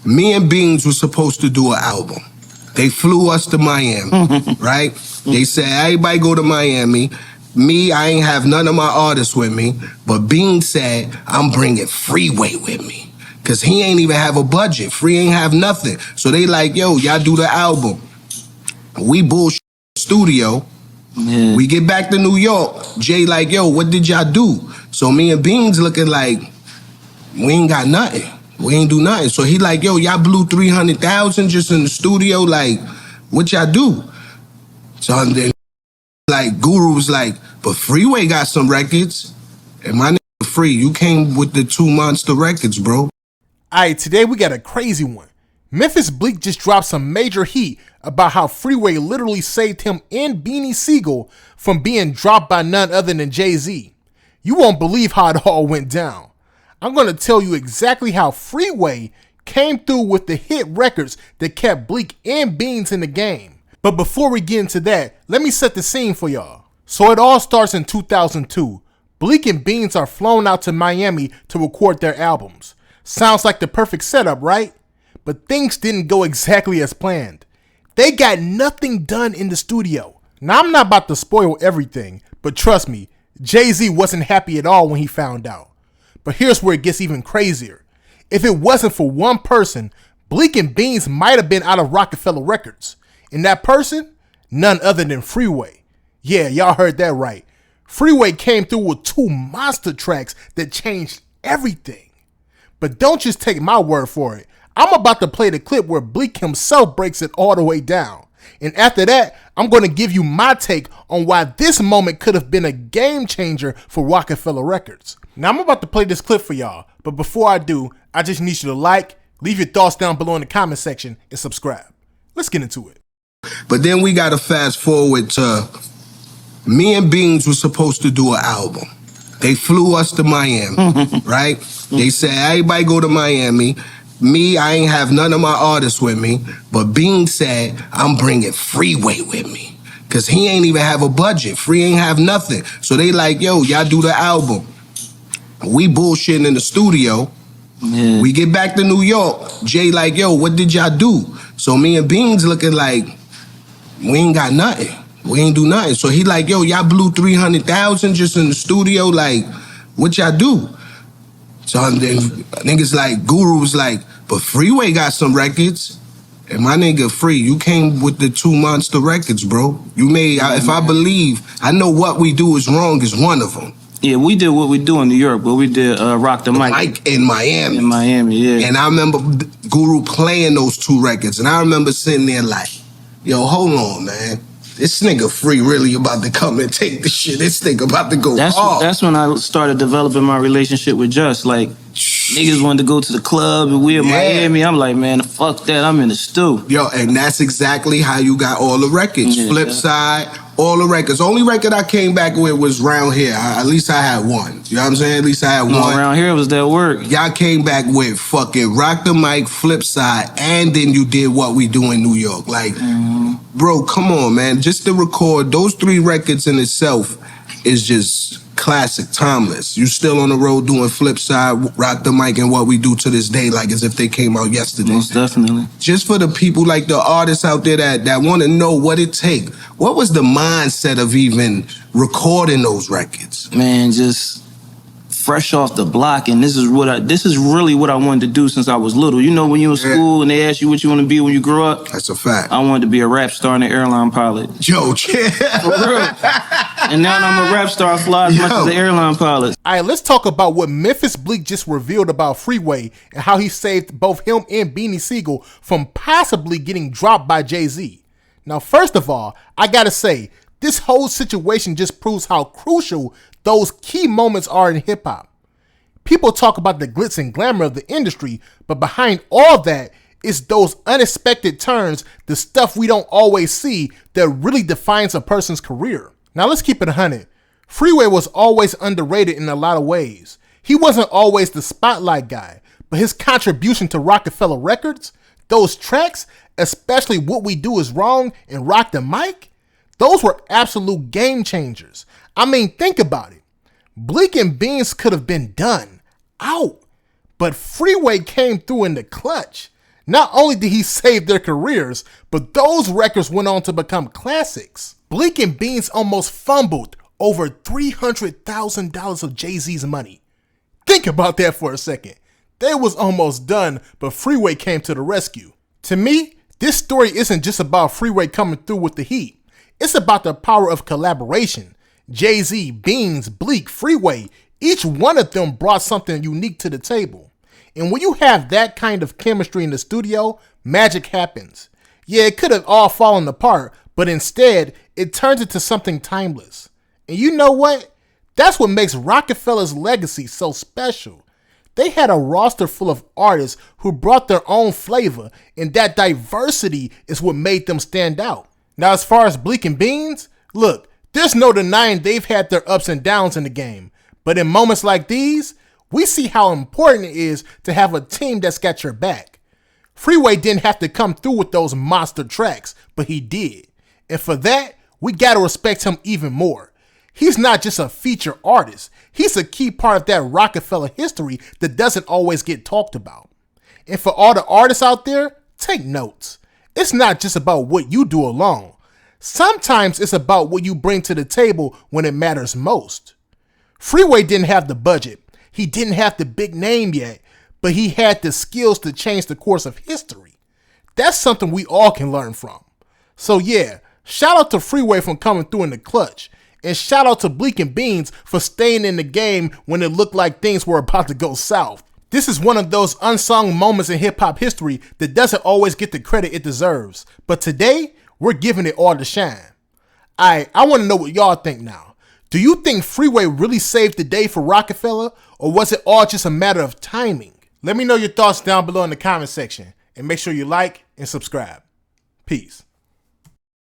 Me and Beans was supposed to do an album. They flew us to Miami, right? They said, everybody go to Miami. Me, I ain't have none of my artists with me, but Beans said, I'm bringing Freeway with me. Cause he ain't even have a budget. Free ain't have nothing. So they like, yo, y'all do the album. We bullshit studio. Yeah. We get back to New York. Jay like, yo, what did y'all do? So me and Beans looking like, we ain't got nothing. We ain't do nothing. So he like, yo, y'all blew 300,000 just in the studio. Like, what y'all do? So then, like, Guru was like, but Freeway got some records. And my nigga Free, you came with the 2 monster records, bro. Alright, today we got a crazy one. Memphis Bleek just dropped some major heat about how Freeway literally saved him and Beanie Sigel from being dropped by none other than Jay-Z. You won't believe how it all went down. I'm going to tell you exactly how Freeway came through with the hit records that kept Bleek and Beans in the game. But before we get into that, let me set the scene for y'all. So it all starts in 2002. Bleek and Beans are flown out to Miami to record their albums. Sounds like the perfect setup, right? But things didn't go exactly as planned. They got nothing done in the studio. Now I'm not about to spoil everything, but trust me, Jay-Z wasn't happy at all when he found out. But here's where it gets even crazier. If it wasn't for one person, Bleek and Beans might have been out of Roc-A-Fella Records. And that person? None other than Freeway. Yeah, y'all heard that right. Freeway came through with 2 monster tracks that changed everything. But don't just take my word for it. I'm about to play the clip where Bleek himself breaks it all the way down. And after that, I'm going to give you my take on why this moment could have been a game changer for Roc-A-Fella Records. Now I'm about to play this clip for y'all, but before I do, I just need you to like, leave your thoughts down below in the comment section, and subscribe. Let's get into it. But then we got to fast forward to me and Beans was supposed to do an album. They flew us to Miami, right? They said, everybody go to Miami. Me, I ain't have none of my artists with me, but Beans said, I'm bringing Freeway with me. Cause he ain't even have a budget. Free ain't have nothing. So they like, yo, y'all do the album. We bullshitting in the studio. Yeah. We get back to New York. Jay like, yo, what did y'all do? So me and Beans looking like, we ain't got nothing. We ain't do nothing. So he like, yo, y'all blew 300,000 just in the studio. Like, what y'all do? So then niggas like, Guru was like, but Freeway got some records. And my nigga Free, you came with the 2 monster records, bro. You made, if I believe, I know What We Do Is Wrong is one of them. Yeah, we did What We Do in New York, but we did Rock the Mic. Mike in Miami. In Miami, yeah. And I remember Guru playing those 2 records. And I remember sitting there like, yo, hold on, man. This nigga Free really about to come and take the shit. This nigga about to go hard. That's when I started developing my relationship with Just. Like, niggas wanted to go to the club and we in Miami. I'm like, man, fuck that. I'm in the stew. Yo, and that's exactly how you got all the records. Yeah, Flip Side, all the records. Only record I came back with was Round Here. At least I had one. You know what I'm saying? At least I had one. Round Here was that work. Y'all came back with fucking Rock the Mic, Flip Side, and then you did What We Do in New York. Like, bro, come on, man. Just to record those 3 records in itself is just classic, timeless. You still on the road doing Flip Side, Rock the Mic, and What We Do to this day, like as if they came out yesterday. Most definitely. Just for the people, like the artists out there that want to know what it take. What was the mindset of even recording those records? Man, just fresh off the block, and this is really what I wanted to do since I was little. You know, when you in school and they ask you what you want to be when you grow up? That's a fact. I wanted to be a rap star and an airline pilot. Yo, yeah. For real. And now I'm a rap star, fly as much as the airline pilot. All right, let's talk about what Memphis Bleek just revealed about Freeway and how he saved both him and Beanie Sigel from possibly getting dropped by Jay-Z. Now, first of all, I gotta say, this whole situation just proves how crucial those key moments are in hip-hop. People talk about the glitz and glamour of the industry, but behind all that is those unexpected turns, the stuff we don't always see that really defines a person's career. Now let's keep it 100. Freeway was always underrated in a lot of ways. He wasn't always the spotlight guy, but his contribution to Roc-A-Fella Records, those tracks, especially What We Do Is Wrong and Rock the Mic, those were absolute game changers. I mean, think about it. Bleek and Beans could have been done, out, but Freeway came through in the clutch. Not only did he save their careers, but those records went on to become classics. Bleek and Beans almost fumbled over $300,000 of Jay-Z's money. Think about that for a second. They was almost done, but Freeway came to the rescue. To me, this story isn't just about Freeway coming through with the heat. It's about the power of collaboration. Jay-Z, Beans, Bleek, Freeway, each one of them brought something unique to the table. And when you have that kind of chemistry in the studio, magic happens. Yeah, it could have all fallen apart, but instead, it turns into something timeless. And you know what? That's what makes Roc-A-Fella's legacy so special. They had a roster full of artists who brought their own flavor, and that diversity is what made them stand out. Now, as far as Bleek and Beans, look, there's no denying they've had their ups and downs in the game. But in moments like these, we see how important it is to have a team that's got your back. Freeway didn't have to come through with those monster tracks, but he did. And for that, we gotta respect him even more. He's not just a feature artist. He's a key part of that Roc-A-Fella history that doesn't always get talked about. And for all the artists out there, take notes. It's not just about what you do alone. Sometimes it's about what you bring to the table when it matters most. Freeway didn't have the budget. He didn't have the big name yet, but he had the skills to change the course of history. That's something we all can learn from. So yeah, shout out to Freeway for coming through in the clutch. And shout out to Bleek and Beans for staying in the game when it looked like things were about to go south. This is one of those unsung moments in hip-hop history that doesn't always get the credit it deserves. But today, we're giving it all the shine. I want to know what y'all think now. Do you think Freeway really saved the day for Roc-A-Fella, or was it all just a matter of timing? Let me know your thoughts down below in the comment section, and make sure you like and subscribe. Peace.